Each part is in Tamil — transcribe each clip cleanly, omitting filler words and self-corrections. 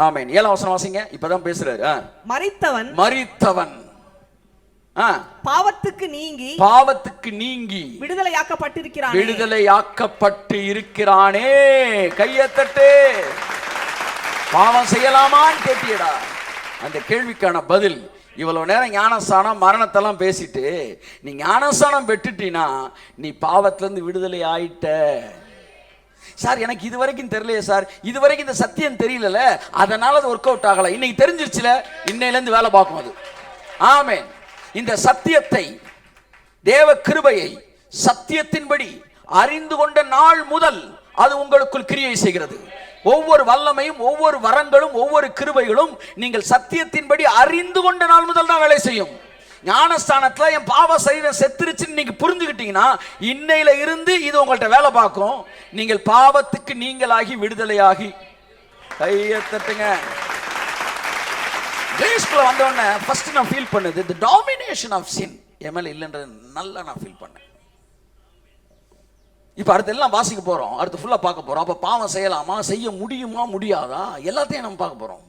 ஆமென். 7ஆம் வசனம் வாசிங்க. இப்பதான் பேசுறாரு. மரித்தவன் பாவத்துக்கு நீங்கி விடுதலையாக்கப்பட்டு இருக்கிறானே. கையத்தட்டு. பாவம் செய்யலாமான்னு கேட்டியடா. அந்த கேள்விக்கான பதில், இவ்வளவு நேரம் ஞானஸ்தானம் மரணத்தெல்லாம் பேசிட்டு நீ ஞானஸ்தானம் பெற்றுட்டீனா நீ பாவத்திலிருந்து விடுதலை ஆயிட்ட. சார் எனக்கு இது வரைக்கும் தெரியலையே சார், இது வரைக்கும் இந்த சத்தியம் தெரியல, அதனால அது ஒர்க் அவுட் ஆகல. இன்னைக்கு தெரிஞ்சிருச்சுல, இன்னையிலேருந்து வேலை பார்க்கும் அது. ஆமென். இந்த சத்தியத்தை, தேவ கிருபையை சத்தியத்தின்படி அறிந்து கொண்ட நாள் முதல் அது உங்களுக்குள் கிரியை செய்கிறது. ஒவ்வொரு வல்லமையும், ஒவ்வொரு வரங்களும், ஒவ்வொரு கிருபைகளும் நீங்கள் சத்தியத்தின்படி அறிந்து கொண்ட நாள் முதல் தான் வேலை செய்யும். ஞானஸ்தானத்தில் என் பாவ சரீரம் செத்துருச்சுன்னு நீங்க புரிஞ்சுக்கிட்டீங்கன்னா இன்னையில இருந்து இது உங்கள்கிட்ட வேலை பார்க்கும். நீங்கள் பாவத்துக்கு நீங்களாகி விடுதலையாகி. கையை தட்டுங்க. கிரேஸ்க்குள்ள வந்தோடனே ஃபர்ஸ்ட் நான் ஃபீல் பண்ணது the domination of sin ML இல்லைன்றது நல்லா நான் ஃபீல் பண்ணேன். இப்போ அடுத்து எல்லாம் வாசிக்க போறோம், அடுத்து ஃபுல்லா பார்க்க போறோம். அப்போ பாவம் செய்யலாமா, செய்ய முடியுமா, முடியாதா, எல்லாத்தையும் நம்ம பார்க்க போறோம்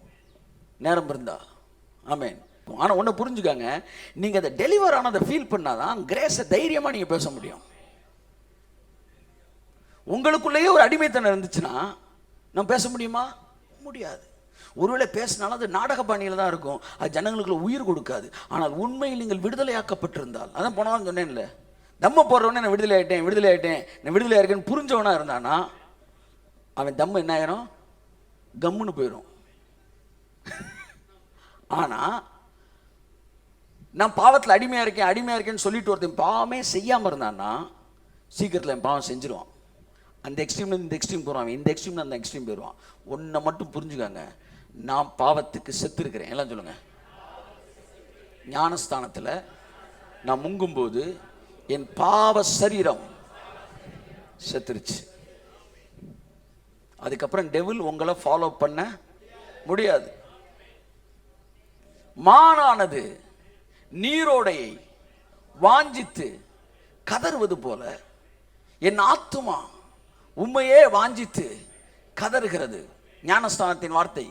நேரம் இருந்தா. ஆமென். ஆனா ஒண்ணு புரிஞ்சுக்காங்க, நீங்க அதை டெலிவர் ஆனதை ஃபீல் பண்ணாதான் கிரேஸை தைரியமா நீங்க பேச முடியும். உங்களுக்குள்ளேயே ஒரு அடிமைத்தனம் இருந்துச்சுன்னா நம்ம பேச முடியுமா? முடியாது. ஒருவேளை பேசினாலும் அது நாடக பாணியில் தான் இருக்கும், அது ஜனங்களுக்குள்ள உயிர் கொடுக்காது. ஆனால் உண்மையில் நீங்கள் விடுதலையாக்கப்பட்டிருந்தால், அதான் போனதான் சொன்னேன்ல, தம்ம போடுறவனே நான் விடுதலை ஆயிட்டேன் நான் விடுதலை ஆயிருக்கேன்னு புரிஞ்சவனா இருந்தானா அவன் தம்ம என்ன ஆயிரும்? கம்முன்னு போயிடும். ஆனா நான் பாவத்தில் அடிமையா இருக்கேன்னு சொல்லிட்டு ஒருத்தன் பாவமே செய்யாம இருந்தான்னா சீக்கிரத்தில் என் பாவம் செஞ்சிருவான். அந்த எக்ஸ்ட்ரீம்ல இந்த எக்ஸ்ட்ரீம் போறான், இந்த எக்ஸ்ட்ரீம்ல அந்த எக்ஸ்ட்ரீம் போயிடுவான். ஒன்றை மட்டும் புரிஞ்சுக்காங்க, நான் பாவத்துக்கு செத்து இருக்கிறேன். எல்லாம் சொல்லுங்க. ஞானஸ்தானத்தில் நான் முங்கும்போது என் பாவ சரீரம் செத்துருச்சு. அதுக்கப்புறம் டெவில் உங்களை ஃபாலோ பண்ண முடியாது. மானானது நீரோடையை வாஞ்சித்து கதறுவது போல என் ஆத்துமா உண்மையே வாஞ்சித்து கதறுகிறது. ஞானஸ்தானத்தின் வார்த்தை.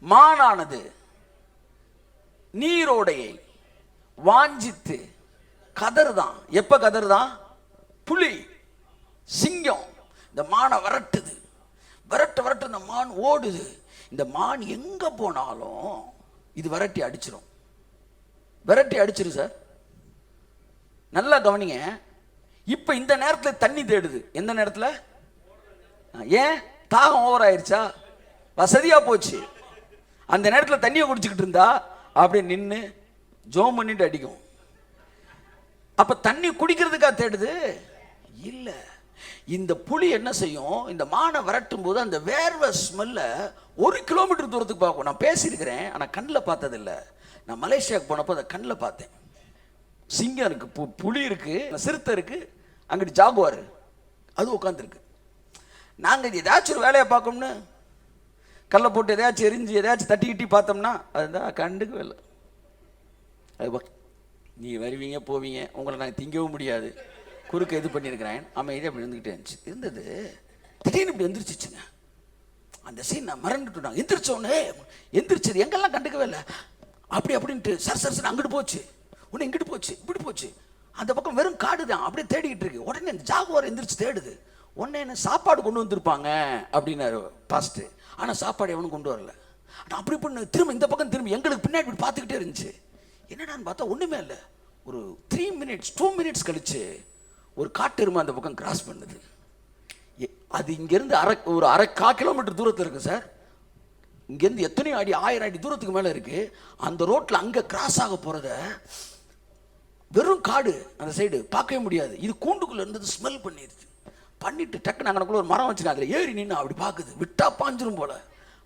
மானானது நீரோடையை வாஞ்சித்து கதறுதான். எப்ப கதறுதான்? புலி, சிங்கம் இந்த மானை விரட்டுது, விரட்டு இந்த மான் ஓடுது. இந்த மான் எங்க போனாலும் இது விரட்டி அடிச்சிரும் சார். நல்லா கவனிங்க. இப்ப இந்த நேரத்தில் தண்ணி தேடுது. எந்த நேரத்தில்? ஏன்? தாகம் ஓவர் ஆயிருச்சா, வசதியா போச்சு. அந்த நேரத்தில் தண்ணியை குடிச்சுக்கிட்டு இருந்தா அப்படியே நின்று ஜோம் பண்ணிட்டு அடிக்கும். அப்ப தண்ணி குடிக்கிறதுக்கா தேடுது? இல்ல. இந்த புலி என்ன செய்யும்? இந்த மானை விரட்டும் போது அந்த வேர்வை ஸ்மெல்ல 1 கிலோமீட்டர் தூரத்துக்கு பார்க்கும். நான் பேசியிருக்கிறேன், ஆனா கண்ணில் பார்த்தது இல்லை. நான் மலேசியாவுக்கு போனப்போ அதை கண்ணில் பார்த்தேன். சிங்கம் இருக்கு, புலி இருக்கு, சிறுத்தை இருக்கு, அங்கிட்டு ஜாகுவார் அது உட்காந்துருக்கு. நாங்கள் ஏதாச்சும் ஒரு வேலையை பார்க்கணும்னு கல்லை போட்டு எதையாச்சும் எரிஞ்சு எதையாச்சும் தட்டி பார்த்தோம்னா அதுதான் கண்டுக்கவே இல்லை. அது நீ வருவீங்க போவீங்க, உங்களை நாங்கள் திங்கவும் முடியாது, குறுக்க இது பண்ணியிருக்கிறேன். அமைதியாக அப்படி இருந்துக்கிட்டே இருந்தது. திடீர்னு இப்படி எந்திரிச்சிச்சுங்க. அந்த சீன் நான் மறந்துட்டு எந்திரிச்சது எங்கெல்லாம் கண்டுக்கவே இல்லை. அப்படின்ட்டு சர் அங்கிட்டு போச்சு, உடனே இங்கிட்டு போச்சு, இப்படி போச்சு. அந்த பக்கம் வெறும் காடு தான், அப்படியே தேடிக்கிட்டு இருக்கு. உடனே இந்த ஜாகுவார் எந்திரிச்சு தேடுது. உடனே என்ன சாப்பாடு கொண்டு வந்திருப்பாங்க அப்படின்னாரு பாஸ்ட். ஆனால் சாப்பாடு எவனும் கொண்டு வரல. நான் அப்படி பண்ண திரும்ப இந்த பக்கம் திரும்ப எங்களுக்கு பின்னாடி இப்படி பார்த்துக்கிட்டே இருந்துச்சு. என்னடான்னு பார்த்தா ஒன்றுமே இல்லை. ஒரு 2 மினிட்ஸ் கழிச்சு ஒரு காட்டெருமை அந்த பக்கம் கிராஸ் பண்ணுது. அது இங்கேருந்து ஒரு 1/4 கிலோமீட்டர் தூரத்தில் இருக்கு சார். இங்கேருந்து எத்தனையோ அடி, 1000 அடி தூரத்துக்கு மேலே இருக்கு. அந்த ரோட்டில் அங்கே கிராஸ் ஆக போகிறத வெறும் காடு அந்த சைடு பார்க்கவே முடியாது. இது கூண்டுக்குள்ளே இருந்தது ஸ்மெல் பண்ணிட்டு டக்குன்னு அங்கனக்குள்ள ஒரு மரம் வச்சுருக்கேன், அதில் ஏறி நின்று அப்படி பார்க்குது. விட்டா பாஞ்சிரும் போல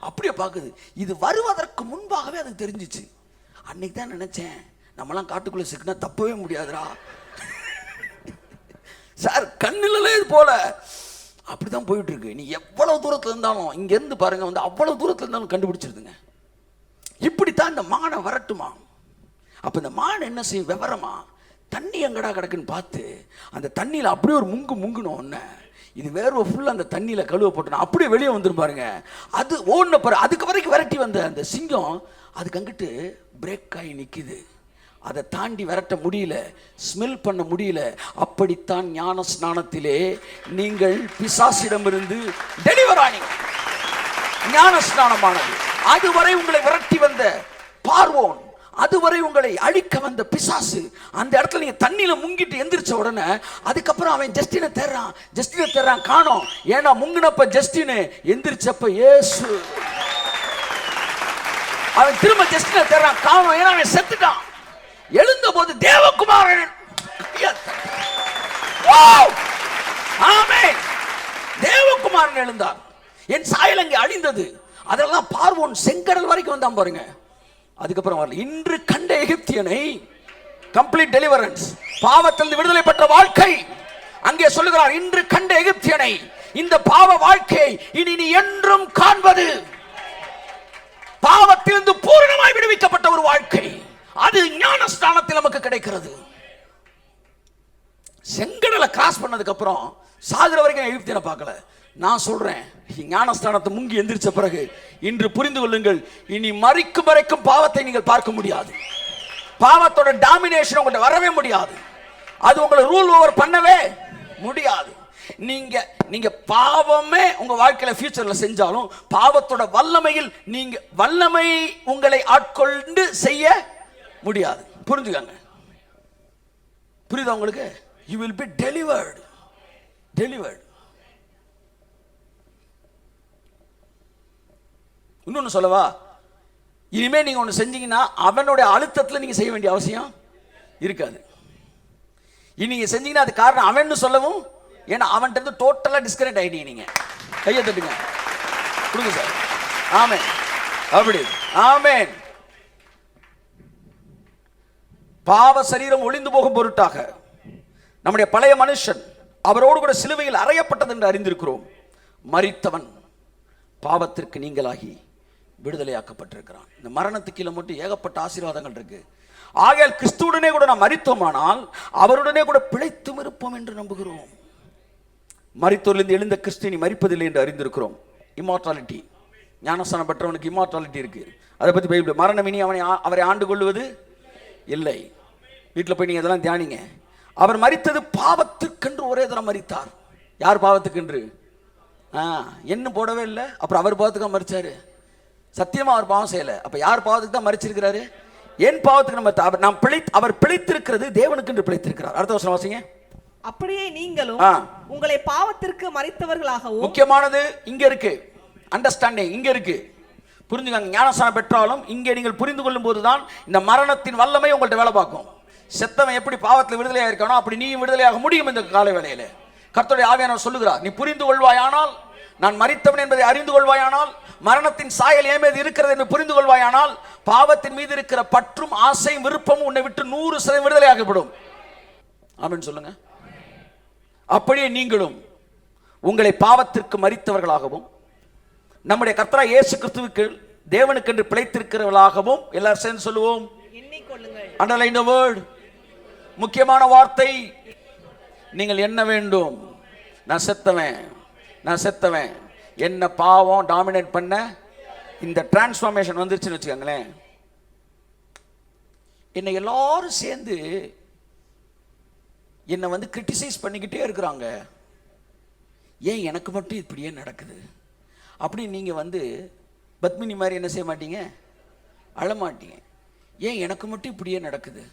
அப்படியே பார்க்குது. இது வருவதற்கு முன்பாகவே அது தெரிஞ்சிச்சு. அன்னைக்கு தான் நினைச்சேன், நம்மளாம் காட்டுக்குள்ளே சிக்கினா தப்பவே முடியாதுடா சார். கண்ணிலே இது போல அப்படிதான் போயிட்டு இருக்கு. நீ எவ்வளவு தூரத்துல இருந்தாலும் இங்க இருந்து பாருங்க, வந்து அவ்வளவு தூரத்துல இருந்தாலும் கண்டுபிடிச்சிருதுங்க. இப்படித்தான் இந்த மானை வரட்டுமா. அப்ப இந்த மான் என்ன செய்யும்? விவரமா தண்ணி எங்கடா கிடக்குன்னு பார்த்து அந்த தண்ணியில அப்படியே ஒரு முங்குன உடனே இது வேர்வை ஃபுல்லாக அந்த தண்ணியில் கழுவ போட்டோம் அப்படியே வெளியே வந்துரும் பாருங்க. அது ஓடின பாரு, அதுக்கு வரைக்கும் விரட்டி வந்த அந்த சிங்கம் அதுக்கு அங்கிட்டு பிரேக் ஆகி நிற்கிது. அதை தாண்டி விரட்ட முடியல, ஸ்மெல் பண்ண முடியல. அப்படித்தான் ஞான ஸ்நானத்திலே நீங்கள் பிசாசிடமிருந்து டெலிவர் ஆனீங்க. ஞான ஸ்நானமானது அதுவரை உங்களை விரட்டி வந்த பார்வோன், அதுவரை உங்களை அழிக்க வந்த பிசாசு, அந்த இடத்துல நீங்க தண்ணியில முங்கிட்டு எந்திரிச்ச உடனே அதுக்கப்புறம் அவன் ஜஸ்டினை தேடுறான் காணோம். ஏன்னா முங்கினப்ப ஜஸ்டின், எந்திரிச்சப்ப இயேசு. அவன் திரும்ப ஜஸ்டினை தேடுறான் காணோம், ஏன்னா அவன் செத்துட்டான். எழுந்த போது தேவகுமாரன், ஆமென், தேவகுமாரன் எழுந்தார். என் சாயல் அங்கே அழிந்தது. அதெல்லாம் பார்வோன் செங்கடல் வரைக்கும் வந்தான் பாருங்க. அதுக்கப்புறம் வரல. இன்று கண்ட எகிப்தியனை, கம்ப்ளீட் டெலிவரன்ஸ், பாவத்திலிருந்து விடுதலை பெற்ற வாழ்க்கை. அங்கே சொல்லுகிறார், இன்று கண்ட எகிப்தியனை, இந்த பாவ வாழ்க்கை இனி நீ என்றும் காண்பது. பாவத்திலிருந்து பூரணமாய் விடுவிக்கப்பட்ட ஒரு வாழ்க்கை, அது ஞானஸ்தானத்தில் நமக்கு கிடைக்கிறது. செங்கடலை கிராஸ் பண்ணதுக்கு அப்புறம் சாகுற வரைக்கும் எகிப்தியனை பார்க்கல. நான் சொல்றேன், ஞானஸ்தானத்தை முங்கி எந்திரிச்ச பிறகு இன்று புரிந்து கொள்ளுங்கள், இனி மரிக்கும் வரைக்கும் பாவத்தை நீங்கள் பார்க்க முடியாது. பாவத்தோட டாமினேஷன் உங்கள்கிட்ட வரவே முடியாது. அது உங்களை ரூல் ஓவர் பண்ணவே முடியாது. நீங்க பாவமே உங்க வாழ்க்கையில ஃபியூச்சர்ல செஞ்சாலும் பாவத்தோட வல்லமையில் நீங்க வல்லமை உங்களை ஆட்கொண்டு செய்ய முடியாது. புரிஞ்சுக்கங்க, புரியுதா உங்களுக்கு? You will be delivered. இன்னொன்னு சொல்லவா, இனிமே நீங்க ஒன்று செஞ்சீங்கன்னா அவனுடைய அழுத்தத்தில் நீங்க செய்ய வேண்டிய அவசியம் இருக்காது. இனி நீங்க செஞ்சீங்கன்னா அது காரணம் அவன் சொல்லவும், ஏன்னா அவன்கிட்ட இருந்து டோட்டலா டிஸ்கனெக்ட் ஆயிட்டீங்க. நீங்க கையை தட்டுங்க, கொடுங்க சார். ஆமென், அப்படி ஆமென். பாவ சரீரம் ஒளிந்து போகும் பொருட்டாக நம்முடைய பழைய மனுஷன் அவரோடு கூட சிலுவையில் அறையப்பட்டது என்று அறிந்திருக்கிறோம். மரித்தவன் பாவத்திற்கு நீங்களாகி விடுதலையாக்கப்பட்டிருக்கிறான். இந்த மரணத்துக்கு கீழே மட்டும் ஏகப்பட்ட ஆசீர்வாதங்கள் இருக்கு. ஆகையால் கிறிஸ்துவுடனே கூட நாம் மரித்தோமானால் அவருடனே கூட பிழைத்தும் இருப்போம் என்று நம்புகிறோம். மரித்தோரிலிருந்து எழுந்த கிறிஸ்து மரிப்பதில்லை என்று அறிந்திருக்கிறோம். இம்மார்டாலிட்டி, ஞானஸ்தானம் பெற்றவனுக்கு இம்மார்டாலிட்டி இருக்கு. அதை பற்றி பைபிள், மரணம் இனி அவரை ஆண்டு கொள்வது இல்லை. வீட்டில் போய் நீங்கள் இதெல்லாம் தியானிங்க. அவர் மரித்தது பாவத்துக்கென்று ஒரே தரம் மரித்தார். யார் பாவத்துக்கென்று? என்ன போடவே இல்லை. அப்புறம் அவர் பாவத்துக்கு மரிச்சாரு. சத்தியமா அவர் பாவம் செய்யலை. அப்ப யார் பாவத்துக்கு தான் மரிச்சிருக்கிறாரு? என் பாவத்துக்கு நம்ம அவர் பிழைத்திருக்கிறது தேவனுக்கு என்று பிழைத்திருக்கிறார். அடுத்த வசனம் வாசிங்க. அப்படியே நீங்களும் உங்களை பாவத்திற்கு மரித்தவர்களாகவும். முக்கியமானது இங்க இருக்கு, அண்டர்ஸ்டாண்டிங் இங்க இருக்கு. புரிஞ்சுக்காங்க. ஞானஸ்நானம் பெற்றாலும் இங்கே நீங்கள் புரிந்து கொள்ளும் போதுதான் இந்த மரணத்தின் வல்லமை உங்கள்ட்ட வேலை பார்க்கும். செத்தவன் எப்படி பாவத்தில் விடுதலையாக இருக்கானோ அப்படி நீயும் விடுதலையாக முடியும். இந்த கால வேளையில கர்த்தருடைய ஆவியானவர் சொல்லுகிறார், நீ புரிந்து கொள்வாயானால், நான் மரித்தவன் என்பதை அறிந்து கொள்வாயானால், மரணத்தின் சாயல் என் மீது இருக்கிறது என்று புரிந்து கொள்வாயானால், பாவத்தின் மீது இருக்கிற பற்றும் ஆசையும் விருப்பமும் உன்னை விட்டு 100% விடுதலையாகப்படும். ஆமென் சொல்லுங்க. அப்படியே நீங்களும் உங்களை பாவத்திற்கு மரித்தவர்களாகவும் நம்முடைய கர்த்தராகிய இயேசு கிறிஸ்துவுக்கு தேவனுக்கு என்று பிழைத்திருக்கிறவர்களாகவும் எல்லாரும் சேர்ந்து சொல்லுவோம், எண்ணிக்கொள்ளுங்கள். அண்டர்லைன் தி வேர்ட். முக்கியமான வார்த்தை, நீங்கள் என்ன வேண்டும்? நான் செத்தவன், என்ன பாவம் டாமினேட் பண்ண இந்த டிரான்ஸ்ஃபார்மேஷன் வந்துருச்சுன்னு வச்சுக்கோங்களேன். என்னை எல்லாரும் சேர்ந்து என்னை கிரிட்டிசைஸ் பண்ணிக்கிட்டே இருக்கிறாங்க. ஏன் எனக்கு மட்டும் இப்படியே நடக்குது? அப்படி நீங்கள் பத்மினி மாதிரி என்ன செய்ய மாட்டீங்க? அழமாட்டீங்க. ஏன் எனக்கு மட்டும் இப்படியே நடக்குது?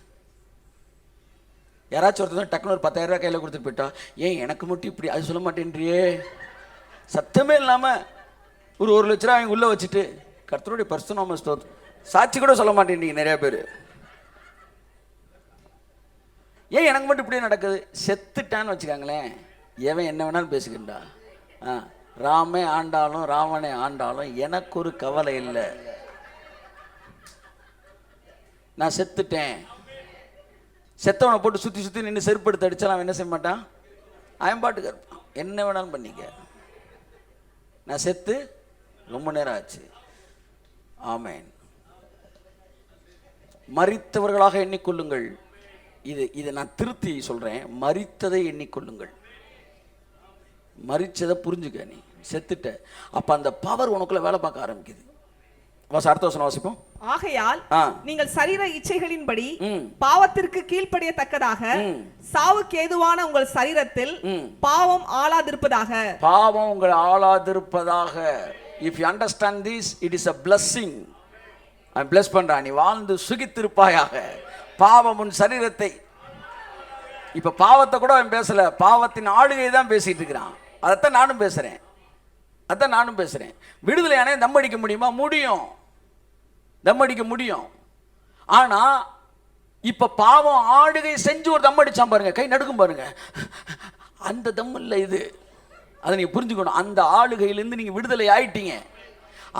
யாராச்சும் ஒருத்தர் டக்குனு ஒரு 10,000 ரூபாய் கையில் கொடுத்துட்டு போயிட்டா, ஏன் எனக்கு மட்டும் இப்படி, அது சொல்ல மாட்டேன்றியே. சத்தமே இல்லாமல் ஒரு 1 லட்ச ரூபா அவங்க உள்ளே வச்சுட்டு கர்த்தருடைய பரிசுத்த ஸ்தோத்திரம் சாட்சி கூட சொல்ல மாட்டேன்றீங்க நிறைய பேர். ஏன் எனக்கு மட்டும் இப்படியே நடக்குது? செத்துட்டான்னு வச்சுக்காங்களேன், எவன் என்ன வேணாலும் பேசுகின்றா. ராமே ஆண்டாலும் ராவணே ஆண்டாலும் எனக்கு ஒரு கவலை இல்லை. நான் செத்துட்டேன். செத்தவனை போட்டு சுற்றி சுற்றி நின்று செருப்படுத்த அடிச்சாலும் அவன் என்ன செய்ய மாட்டான்? அயன்பாட்டுக்கு இருப்பான். என்ன வேணாலும் பண்ணிக்க. நான் செத்து ரொம்ப நேரம் ஆச்சு. ஆமேன். மரித்தவர்களாக எண்ணிக்கொள்ளுங்கள். இதை நான் திருத்தி சொல்றேன். மரித்ததை எண்ணிக்கொள்ளுங்கள். மரிச்சதை புரிஞ்சுக்க, நீ செத்துட்ட. அப்ப அந்த பவர் உனக்குள்ள வேலை பார்க்க ஆரம்பிக்குது. அடுத்த வசனம் வாசிப்போம். ஆகையால் நீங்கள் சரீர இச்சைகளின்படி பாவத்திற்கு கீழ்ப்படியத்தக்கதாக சாவுக்கு ஏதுவான உங்கள் சரீரத்தில் பாவம் ஆளாதிருப்பதாக. பாவம் உங்கள் ஆளாதிருப்பதாக. If you understand this, it is a blessing. I bless பண்றேன், நீ வாழ்ந்து சுகித்திருப்பாயாக. பாவம் உன் சரீரத்தை, இப்ப பாவத்தை கூட அவன் பேசல, பாவத்தின் ஆளுகை தான் பேசிட்டு இருக்கிறான். அதைத்தான் நானும் பேசுறேன். விடுதலையானே தம் அடிக்க முடியுமா? முடியும், தம் அடிக்க முடியும். ஆனா இப்ப பாவம் ஆளுகை செஞ்சு ஒரு தம் அடிச்சான் பாருங்க, கை நடுக்கும் பாருங்க, அந்த தம் இல்ல இது. அதை நீங்க புரிஞ்சுக்கணும். அந்த ஆளுகையிலிருந்து நீங்க விடுதலை ஆயிட்டீங்க.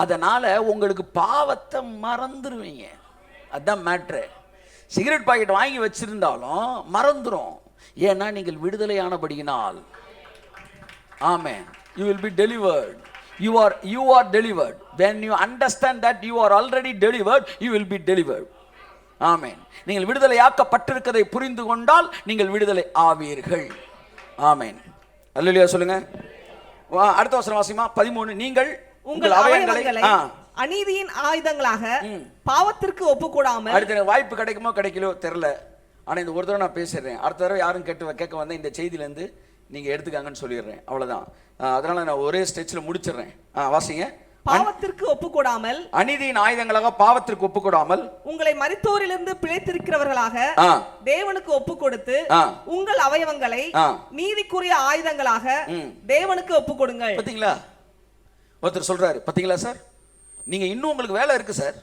அதனால உங்களுக்கு பாவத்தை மறந்துடுவீங்க. அதுதான் மேட்ரு. சிகரெட் பாக்கெட் வாங்கி வச்சிருந்தாலும் மறந்துடும். ஏன்னா நீங்கள் விடுதலையானபடியினால். ஆமென். You will be delivered. You are delivered. When you understand that you are already delivered, you will be delivered. ஆமென். நீங்கள் விடுதலையாக்கப்பட்டிருக்கிறதை புரிந்து கொண்டால் நீங்கள் விடுதலை ஆவீர்கள். ஆமென். அல்லேலூயா சொல்லுங்க. அடுத்த வசனம் வாசிமா 13. நீங்கள் உங்கள் அவயவங்களை அநீதியின் ஆயுதங்களாக பாவத்திற்கு ஒப்புக்கூடாமல். அடுத்த வாய்ப்பு கிடைக்குமோ கிடைக்கலோ தெரியல, ஆனா இந்த ஒரு தடவை நான் பேசிடுறேன். அடுத்த தடவை யாரும் கேட்க வந்த இந்த செய்தியில இருந்து நீங்க எடுத்துக்காங்கன்னு சொல்லிடுறேன். அவ்வளவுதான். அதனால நான் ஒரே ஸ்டெச்ல முடிச்சிடுறேன். வாசிங்க. பாவத்திற்கு ஒப்புக்கூடாமல், அநீதியின் ஆயுதங்களாக பாவத்திற்கு ஒப்புக்கூடாமல், உங்களை மரித்தோரிலிருந்து பிழைத்திருக்கிறவர்களாக தேவனுக்கு ஒப்புக்கொடுத்து உங்கள் அவயவங்களை நீதிக்குரிய ஆயுதங்களாக தேவனுக்கு ஒப்புக்கொடுங்கள். பாத்தீங்களா? ஒருத்தர் சொல்றாரு, பாத்தீங்களா சார், நீங்க இன்னும் உங்களுக்கு வேலை இருக்கு சார்,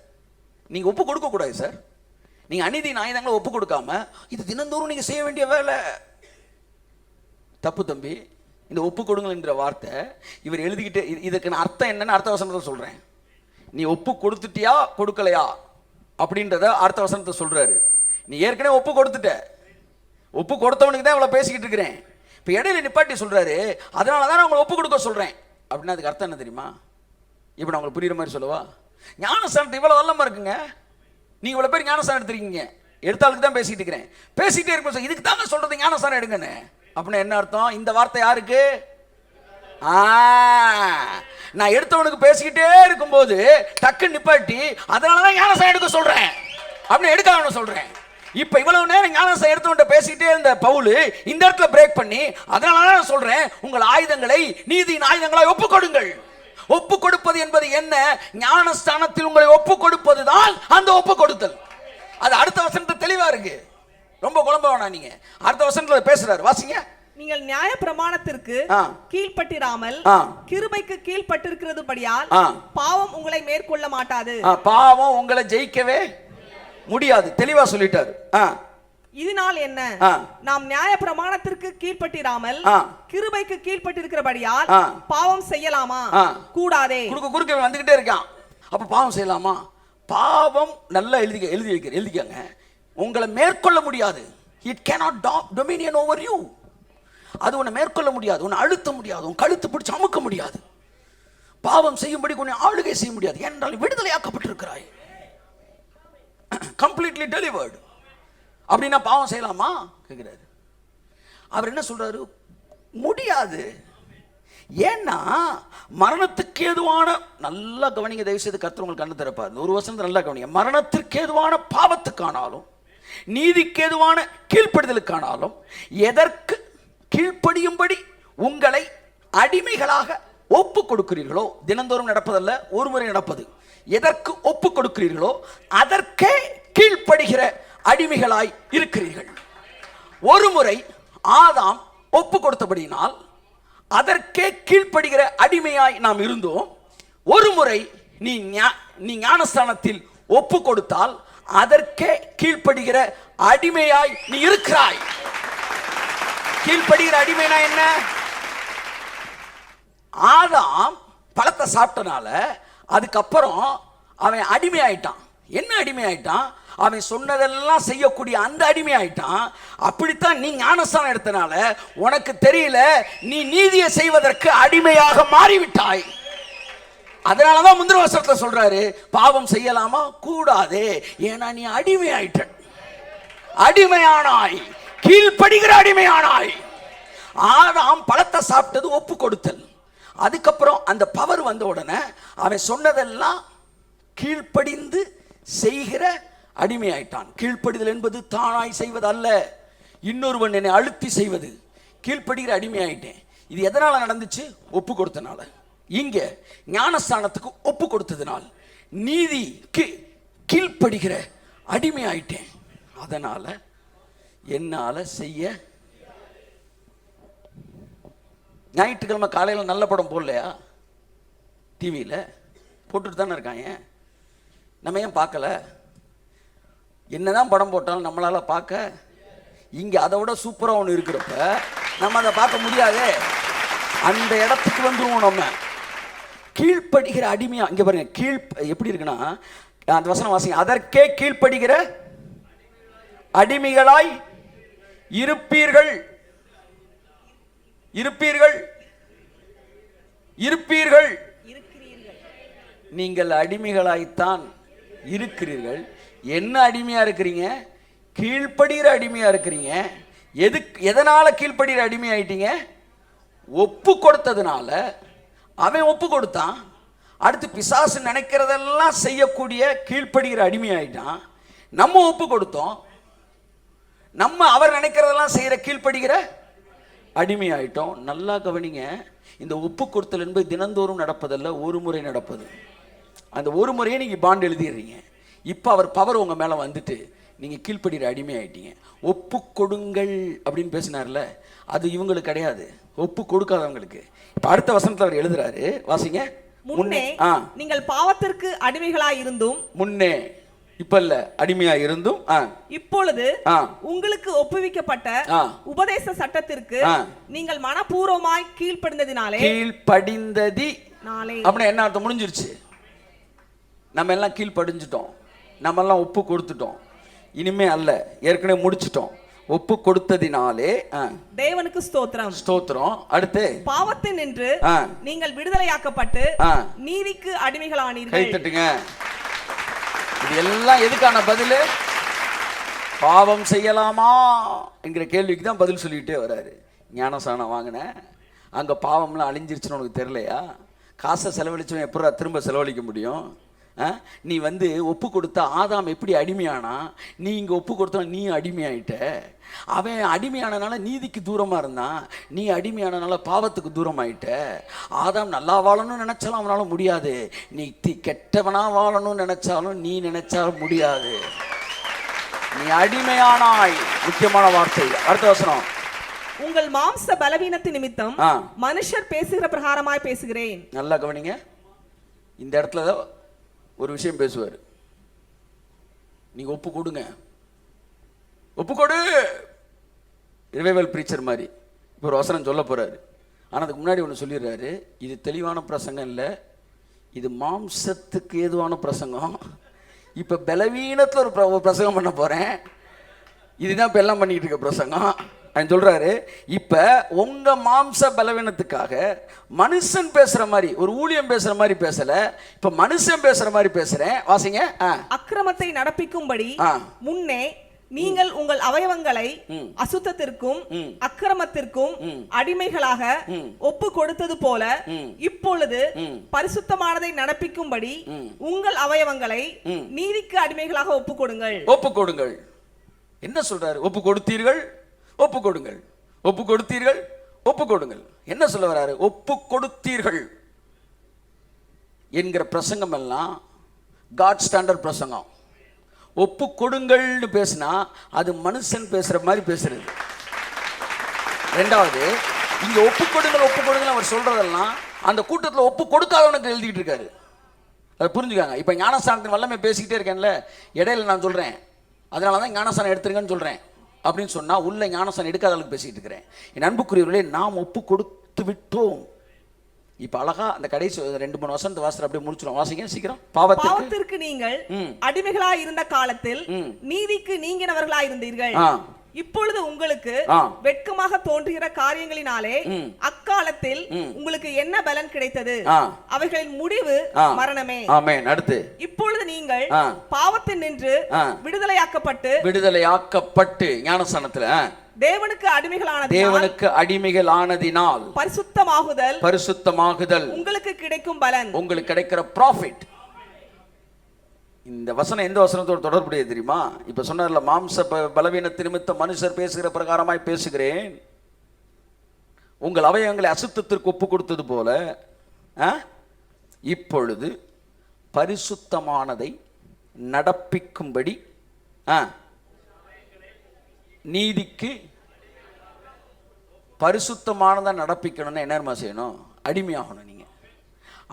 நீங்க ஒப்பு கொடுக்க கூடாது சார். நீங்க அநீதியின் ஆயுதங்களை ஒப்பு கொடுக்காம இது தினந்தோறும் நீங்க செய்ய வேண்டிய வேலை. தப்பு தம்பி. இந்த ஒப்பு கொடுங்கள் என்ற வார்த்தை இவர் எழுதிக்கிட்டு, இதுக்கு நான் அர்த்தம் என்னன்னு அடுத்த வசனத்தை சொல்றேன். நீ ஒப்பு கொடுத்துட்டியா கொடுக்கலையா அப்படின்றத அடுத்த வசனத்தை சொல்றாரு. நீ ஏற்கனவே ஒப்பு கொடுத்துட்ட, ஒப்பு கொடுத்தவனுக்கு தான் இவ்வளவு பேசிக்கிட்டு இருக்கிறேன். இப்ப இடையில நிப்பாட்டி சொல்றாரு, அதனாலதான் நான் உங்களை ஒப்பு கொடுக்க சொல்றேன். அப்படின்னா அதுக்கு அர்த்தம் என்ன தெரியுமா? இப்ப நான் உங்களுக்கு புரியுற மாதிரி சொல்லவா? ஞானஸ்தானத்தை இவ்வளவு வல்லமா இருக்குங்க, நீங்க இவ்வளவு பேர் ஞானஸ்தானம் எடுத்துருக்கீங்க, எடுத்தாளுக்கு தான் பேசிட்டு இருக்கிறேன். பேசிட்டே இருக்கும், இதுக்கு தாங்க சொல்றது ஞானஸ்தானம் எடுங்கன்னு. அப்படின்னா என்ன அர்த்தம்? இந்த வார்த்தை யாருக்கு? நான் எடுத்தவனுக்கு பேசிக்கிட்டே இருக்கும்போது டக்கு நிப்பாட்டி அதனாலதான் ஞானஸ்தானம் எடுக்க சொல்றேன் அப்படின்னு எடுக்க சொல்றேன். இப்ப இவ்வளவு நேரம் ஞானஸ்தானம் எடுத்தவன்ட்ட பேசிக்கிட்டே இருந்த பவுல் இந்த இடத்துல பிரேக் பண்ணி அதனாலதான் நான் சொல்றேன், உங்கள் ஆயுதங்களை நீதியின் ஆயுதங்களாய் ஒப்புக் கொடுங்கள். ஒப்பு கொடுப்பது என்பது என்ன? ஞானஸ்தானத்தில் உங்களை ஒப்பு கொடுப்பதுதான் அந்த ஒப்பு கொடுத்தல். அது அடுத்த வசனத்தை தெளிவா இருக்கு, ரொம்ப குழம்ப வேணாம். நீங்க அடுத்த வசனத்துல பேசுறாரு, வாசிங்க. நீங்கள் நியாய பிரமாணத்திற்கு கீழ்ப்பட்டிராமல் கிருபைக்கு கீழ்ப்பட்டிருக்கிறதுபடியால் பாவம் உங்களை மேற்கொள்ள மாட்டாது. பாவம் உங்களை ஜெயிக்கவே முடியாது. தெளிவா சொல்லிட்டாரு. இதனால் என்ன? நாம் நியாய பிரமாணத்திற்கு கீழ்ப்பட்டிராமல் கிருபைக்கு கீழ்ப்பட்டிருக்கிறபடியால் பாவம் செய்யலாமா? கூடாதே. குறுக்க வந்துகிட்டே இருக்கான். அப்ப பாவம் செய்யலாமா? பாவம் நல்லா எழுதிக்கங்க. உங்களை மேற்கொள்ள முடியாது. It cannot dominion over you. அது உன்னை மேற்கொள்ள முடியாது, உன்னை அழுத்த முடியாது, உன் கழுத்து பிடிச்சு அமுக்க முடியாது, பாவம் செய்யும்படி கொஞ்சம் ஆளுகை செய்ய முடியாது. என்றால் விடுதலையாக்கப்பட்டிருக்கிறாய், கம்ப்ளீட்லி டெலிவர்டு. அப்படின்னா பாவம் செய்யலாமா கேட்கிறாரு. அவர் என்ன சொல்றாரு? முடியாது. ஏன்னா மரணத்துக்கு ஏதுவான, நல்லா கவனிங்க தயவு செய்து, கர்த்தர் உங்களுக்கு கண்ணு திறப்பார். ஒரு வருஷம் நல்லா கவனிங்க. மரணத்திற்கு ஏதுவான பாவத்துக்கானாலும் நீதிக்கு ஏதுவான கீழ்ப்படுதலுக்கானாலும் எதற்கு கீழ்ப்படியும்படி உங்களை அடிமைகளாக ஒப்பு கொடுக்கிறீர்களோ, தினந்தோறும் நடப்பதல்ல, ஒரு முறை நடப்பது, எதற்கு ஒப்பு கொடுக்கிறீர்களோ அதற்கே கீழ்ப்படுகிற அடிமைகளாய் இருக்கிறீர்கள். ஒரு முறை ஆதாம் ஒப்பு கொடுத்தபடியினால் அதற்கே கீழ்ப்படுகிற அடிமையாய் நாம் இருந்தோம். ஒரு முறை நீ ஞானஸ்தானத்தில் ஒப்பு கொடுத்தால் அதற்கே கீழ்ப்படுகிற அடிமையாய் நீ இருக்கிறாய். கீழ்ப்படுகிற அடிமைனா என்ன? ஆதாம் பழத்தை சாப்பிட்டனால அதுக்கப்புறம் அவன் அடிமை ஆயிட்டான். என்ன அடிமை ஆயிட்டான்? அவன் சொன்னதெல்லாம் செய்யக்கூடிய அந்த அடிமை ஆயிட்டான். அப்படித்தான் நீ ஞானஸ்தானம் எடுத்தனால உனக்கு தெரியல, நீ நீதியை செய்வதற்கு அடிமையாக மாறிவிட்டாய். அதனாலதான் முந்திர வசனத்துல சொல்றாரு, பாவம் செய்யலாமா? கூடாதே. ஏன்னா நீ அடிமை ஆயிட்ட, அடிமையானாய், கீழ்ப்படுகிற அடிமையானாய். ஆதாம் பழத்தை சாப்பிட்டது ஒப்பு கொடுத்தல். அதுக்கப்புறம் அந்த பவர் வந்த உடனே அவன் சொன்னதெல்லாம் கீழ்ப்படிந்து செய்கிற அடிமையாயிட்டான். கீழ்ப்படிதல் என்பது தானாய் செய்வது அல்ல, இன்னொருவன் என்னை அழுத்தி செய்வது. கீழ்ப்படுகிற அடிமையாயிட்டேன். இது எதனால நடந்துச்சு? ஒப்பு கொடுத்தனால. இங்க ஞானஸ்தானத்துக்கு ஒப்பு கொடுத்ததுனால் நீதிக்கு கீழ்ப்படுகிற அடிமையாயிட்டேன். அதனால என்னால செய்ய. ஞாயிற்றுக்கிழமை காலையில் நல்ல படம் போடலையா? டிவியில் போட்டுட்டு தானே இருக்காங்க. நம்ம ஏன் பார்க்கல? என்னதான் படம் போட்டாலும் நம்மளால பார்க்க. இங்கே அதை விட சூப்பராக ஒன்று இருக்கிறப்ப நம்ம அதை பார்க்க முடியாது. அந்த இடத்துக்கு வந்துருவோம். நம்ம கீழ்ப்படுகிற அடிமையா. இங்கே பாருங்க, எப்படி இருக்குன்னா, அந்த வசனம் வாசிங்க. அதற்கே கீழ்ப்படுகிற அடிமைகளாய் இருப்பீர்கள். இருப்பீர்கள் இருப்பீர்கள் நீங்கள் அடிமைகளாய்த்தான் இருக்கிறீர்கள். என்ன அடிமையா இருக்கிறீங்க? கீழ்ப்படுகிற அடிமையா இருக்கிறீங்க. எதனால கீழ்ப்படுகிற அடிமை ஆயிட்டீங்க? ஒப்பு கொடுத்ததுனால. அவன் ஒப்பு கொடுத்தான். அடுத்து பிசாசு நினைக்கிறதெல்லாம் செய்யக்கூடிய கீழ்ப்படுகிற அடிமை ஆயிட்டான். நம்ம ஒப்பு கொடுத்தோம். நம்ம அவர் நினைக்கிறதெல்லாம் செய்யற கீழ்ப்படுகிற அடிமை ஆயிட்டோம். நல்லா கவனிங்க. இந்த ஒப்பு கொடுத்தல் என்பது தினந்தோறும் நடப்பதல்ல, ஒரு முறை நடப்பது. அந்த ஒரு முறையே நீங்க பாண்ட் எழுதிடுறீங்க. இப்போ அவர் பவர் உங்க மேல வந்துட்டு நீங்க கீழ்ப்படுகிற அடிமை ஆயிட்டீங்க. ஒப்பு கொடுங்கள் அப்படின்னு பேசினார்ல, அது இவங்களுக்கு கிடையாது, ஒப்பு கொடுக்காதவங்களுக்கு. இப்ப அடுத்த வசனத்துல அவர் எழுதுறாரு, வாசிங்க. முன்னே நீங்கள் பாவத்திற்கு அடிமைகளாய் இருந்தும். முன்னே, இப்ப இல்ல, அடிமையா இருந்தும் இப்பொழுது உங்களுக்கு ஒப்புவிக்கப்பட்ட உபதேச சட்டத்திற்கு நீங்கள் மனப்பூர்வமாய் கீழ்ப்படிந்ததினாலே. அப்படின்னா என்ன அர்த்தம்? முடிஞ்சிருச்சு. நம்ம எல்லாம் கீழ்ப்படிஞ்சிட்டோம், நம்ம எல்லாம் ஒப்பு கொடுத்துட்டோம். இனிமே அல்ல, ஏற்கனவே முடிச்சிட்டோம். ஒப்பு கொடுத்ததினாலே தேவனுக்கு ஸ்தோத்திரம். ஸ்தோத்திரம். அடுத்து பாவத்தின் நின்று நீங்கள் விடுதலையாக்கப்பட்டு நீதிக்கு அடிமைகளானீர்கள். கை தட்டுங்க. இது எல்லாம் எதுக்கான பதில்? பாவம் செய்யலாமா என்கிற கேள்விக்கு தான் பதில் சொல்லிக்கிட்டே வராரு. ஞானசானம் வாங்கினேன், அங்கே பாவம்லாம் அழிஞ்சிருச்சுன்னு உனக்கு தெரியலையா? காசை செலவழிச்சவன் எப்படா திரும்ப செலவழிக்க முடியும்? நீ ஒப்பு கொடுத்த ஆதாம் எப்படி அடிமையானா, நீ இங்கே ஒப்பு கொடுத்த நீ அடிமையாயிட்ட. அவன் அடிமையானனால நீதிக்கு தூரமாக இருந்தான், நீ அடிமையானனால பாவத்துக்கு தூரமாயிட்ட. ஆதாம் நல்லா வாழணும்னு நினைச்சாலும் அவனால முடியாது, நீ கெட்டவனா வாழணும்னு நினைச்சாலும் நீ நினைச்சாலும் முடியாது. நீ அடிமையானாய். முக்கியமான வார்த்தை. அடுத்த வசனம். உங்கள் மாம்ச பலவீனத்தின் நிமித்தம் மனுஷர் பேசுகிற பிரகாரமாய் பேசுகிறேன். நல்லா கவனிங்க. இந்த இடத்துல ஒரு விஷயம் பேசுவார். நீங்க ஒப்பு கொடுங்க, ஒப்பு கொடு. ரிவைவல் பிரீச்சர் மாதிரி இப்போ ஒரு வசனம் சொல்ல போறாரு. ஆனால் அதுக்கு முன்னாடி ஒன்று சொல்லிடுறாரு. இது தெளிவான பிரசங்கம் இல்லை, இது மாம்சத்துக்கு ஏதுவான பிரசங்கம். இப்போ பலவீனத்தில் ஒரு பிரசங்கம் பண்ண போறேன். இதுதான் இப்போ எல்லாம் பண்ணிட்டு இருக்க பிரசங்கம். சொல்றாரு, இப்ப உங்க மாம்ச பலவீனத்துக்காக மனுஷன் பேசுற மாதிரி, ஒரு ஊழியம் பேசுற மாதிரி பேசல, இப்ப மனுஷன் பேசுற மாதிரி பேசுறேன். வாசிங்க. அக்கிரமத்தை நடப்பிக்கும்படி முன்னே நீங்கள் உங்கள் அவயவங்களை அசுத்தத்திற்கும் அக்கிரமத்திற்கும் அடிமைகளாக ஒப்பு கொடுத்தது போல இப்பொழுது பரிசுத்தமானதை நடப்பிக்கும்படி உங்கள் அவயவங்களை நீதிக்கு அடிமைகளாக ஒப்பு கொடுங்கள். ஒப்பு கொடுங்கள். என்ன சொல்றாரு? ஒப்பு கொடுத்தீர்கள், ஒப்பு கொடுங்கள். ஒப்பு கொடுத்தீர்கள், ஒப்பு கொடுங்கள். என்ன சொல்ல வராரு? ஒப்பு கொடுத்தீர்கள் என்கிற பிரசங்கம் எல்லாம் காட் ஸ்டாண்டர்ட் பிரசங்கம். ஒப்பு கொடுங்கள்னு பேசினா அது மனுஷன் பேசுற மாதிரி பேசுறது. ரெண்டாவது, இங்க ஒப்பு கொடுங்கள் ஒப்பு கொடுங்கள் அவர் சொல்றதெல்லாம் அந்த கூட்டத்தில் ஒப்பு கொடுக்காதவனுக்கு எழுதிட்டு இருக்காரு. அதை புரிஞ்சுக்காங்க. இப்ப ஞானஸ்தானத்தின் வல்லமை பேசிக்கிட்டே இருக்கேன்ல, இடையில நான் சொல்றேன், அதனாலதான் ஞானஸ்தானம் எடுத்துருங்கன்னு சொல்றேன். அப்படின்னு சொன்னா உள்ள ஞானஸ்தானம் எடுக்காத அளவுக்கு பேசிட்டு இருக்கிறேன். என் அன்புக்குரியவர்களே, நாம் ஒப்பு கொடுத்து விட்டோம். இப்ப அழகா அந்த கடைசி 2-3 வசனத்தை வாசல் அப்படியே முடிச்சிடும். வாசிங்க சீக்கிரம். பாவத்திற்கு நீங்கள் அடிமைகளாய் இருந்த காலத்தில் நீதிக்கு நீங்கினவர்களாய் இருந்தீர்கள். இப்பொழுது உங்களுக்கு வெட்கமாக தோன்றுகிற காரியங்களினாலே அக்காலத்தில் உங்களுக்கு என்ன பலன் கிடைத்தது? அவைகளின் முடிவு மரணமே. ஆமென். அடுத்து, இப்பொழுது நீங்கள் பாவத்தில் நின்று விடுதலையாக்கப்பட்டு ஞானஸ்தானத்துல தேவனுக்கு அடிமைகளானதினால் தேவனுக்கு அடிமைகள் ஆனதினால் பரிசுத்தமாகுதல் உங்களுக்கு கிடைக்கும் பலன், உங்களுக்கு கிடைக்கிற ப்ராஃபிட். இந்த வசனம் எந்த வசனத்தோடு தொடர்புடையது தெரியுமா? இப்ப சொன்னார்ல, மாம்ச பலவீனத்து நிமித்தம் மனுஷர் பேசுகிற பிரகாரமாய் பேசுகிறேன். உங்கள் அவயவங்களை அசுத்தத்திற்கு ஒப்பு கொடுத்தது போல இப்பொழுது பரிசுத்தமானதை நடப்பிக்கும்படி நீதிக்கு பரிசுத்தமானதை நடப்பிக்கணும்னா என்ன செய்யணும்? அடிமையாகணும். நீங்க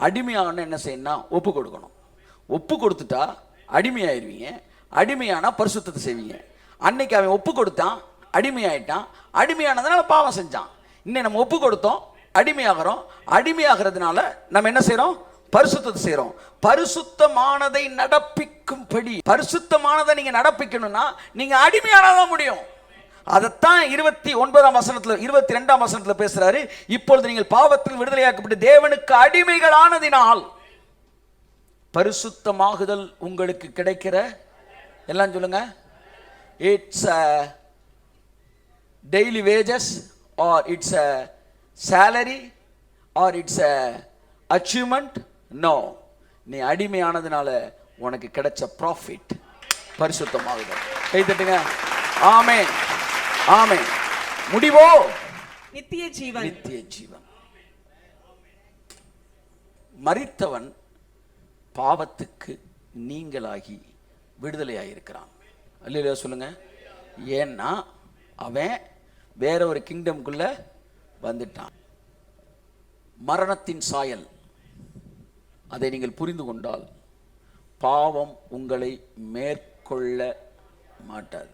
அடிமையாகணும் என்ன செய்யணும்? ஒப்பு கொடுக்கணும். ஒப்பு கொடுத்துட்டா அடிமையாயிருவீங்க. அடிமையானா பரிசுத்தத்தை செய்வீங்க. அன்னைக்கு அவன் ஒப்பு கொடுத்தான், அடிமையாயிட்டான். அடிமையானதுனால பாவம் செஞ்சான். இன்னும் நம்ம ஒப்பு கொடுத்தோம், அடிமையாகிறோம். அடிமையாகிறதுனால நம்ம என்ன செய்யறோம்? பரிசுத்தத்தை செய்யறோம். பரிசுத்தமானதை நடப்பிக்கும்படி. பரிசுத்தமானதை நீங்க நடப்பிக்கணும்னா நீங்க அடிமையானதான் முடியும். அதைத்தான் 29ஆம் வசனத்துல 22ஆம் வசனத்துல பேசுறாரு. இப்பொழுது நீங்கள் பாவத்தில் விடுதலையாக்கப்பட்டு தேவனுக்கு அடிமைகள் ஆனதினால் பரிசுத்தமாகுதல் உங்களுக்கு கிடைக்கிற, எல்லாம் சொல்லுங்க, it's daily wages or it's salary or it's achievement. No, நீ அடிமையானதுனால உனக்கு கிடைச்ச ப்ராஃபிட் பரிசுத்தமாகுதல். கை தட்டுங்க. ஆமென், ஆமென். முடிவோ நித்திய ஜீவன். நித்திய ஜீவன். மரித்தவன் பாவத்துக்கு நீங்களாகி விடுதலையாயிருக்கிறான். அல்லேலூயா சொல்லுங்க. ஏன்னா அவன் வேற ஒரு கிங்டம்குள்ள வந்துட்டான். மரணத்தின் சாயல், அதை நீங்கள் புரிந்து கொண்டால் பாவம் உங்களை மேற்கொள்ள மாட்டாது.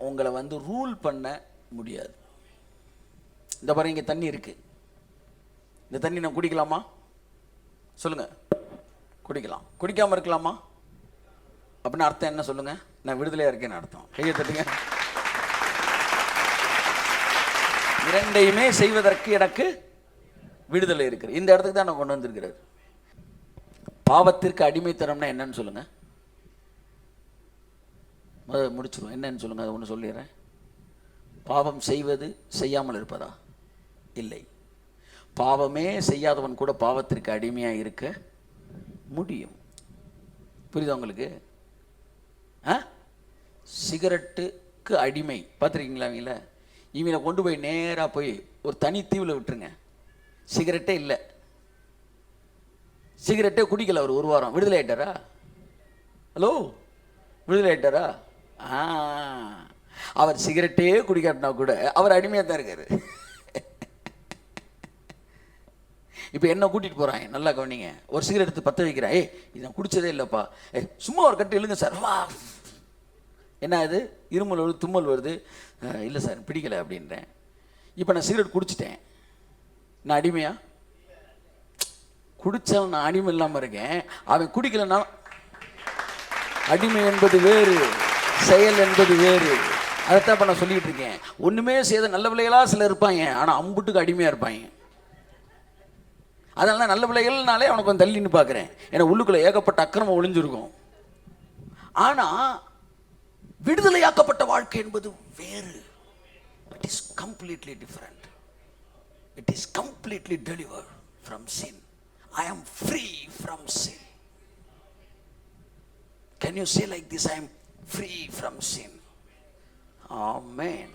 உங்களை வந்து ரூல் பண்ண முடியாது. இந்த பாருங்க, இங்க தண்ணி இருக்கு. இந்த தண்ணி நான் குடிக்கலாமா? சொல்லுங்க. குடிக்கலாம். குடிக்காம இருக்கலாமா? அப்படின்னு அர்த்தம் என்ன சொல்லுங்க? நான் விடுதலையா இருக்கேன்னு அர்த்தம். கையை தட்டுங்க. இரண்டையுமே செய்வதற்கு எனக்கு விடுதலை இருக்கு. இந்த இடத்துக்கு தான் நான் கொண்டு வந்திருக்கிறார். பாவத்திற்கு அடிமைத்தனம்னா என்னன்னு சொல்லுங்க. முடிச்சிருவோம். என்னன்னு சொல்லுங்க. அதை ஒன்று சொல்லிடுறேன். பாவம் செய்வது செய்யாமல் இருப்பதா? இல்லை. பாவமே செய்யாதவன் கூட பாவத்திற்கு அடிமையாக இருக்க முடியும். புரியுதா உங்களுக்கு? சிகரெட்டுக்கு அடிமை பார்த்துருக்கீங்களா? இவங்களை கொண்டு போய் நேராக போய் ஒரு தனி தீவில் விட்டுருங்க. சிகரெட்டே இல்லை, சிகரெட்டே குடிக்கல அவர் 1 வாரம். விடுதலை ஆயிட்டாரா? ஹலோ, விடுதலை ஆயிட்டாரா? அவர் சிகரெட்டே குடிக்காட்டினா கூட அவர் அடிமையாக தான் இருக்காரு. இப்போ என்ன கூட்டிகிட்டு போகிறாங்க, நல்லா கவனிங்க. ஒரு சிகரெட் எடுத்து பற்ற வைக்கிறேன். இது நான் குடிச்சதே இல்லைப்பா. சும்மா ஒரு கட்டு எழுங்க சார். வா, என்ன இது? இருமல் வருது, தும்மல் வருது. இல்லை சார், பிடிக்கலை அப்படின்றேன். இப்போ நான் சிகரெட் குடிச்சிட்டேன். நான் அடிமையா? குடித்தவன் நான் அடிமை இல்லாமல் இருக்கேன். அவன் குடிக்கலைன்னா அடிமை என்பது வேறு, செயல் என்பது வேறு. அதைத்தான் இப்போ நான் சொல்லிட்டு இருக்கேன். ஒன்றுமே செய்த நல்ல பிள்ளைகளாக சிலர் இருப்பாங்க, ஆனால் அம்புட்டுக்கு அடிமையாக இருப்பாங்க. அதனால நல்ல பிள்ளைகள்னாலே அவனுக்கு கொஞ்சம் தள்ளின்னு பார்க்குறேன். ஏன்னா உள்ளுக்குள்ள ஏகப்பட்ட அக்கிரமம் ஒளிஞ்சிருக்கும். ஆனால் விடுதலையாக்கப்பட்ட வாழ்க்கை என்பது வேறு. It is completely different. It is completely delivered from sin. I am free from sin. Can you say like this? I am free from sin. Amen.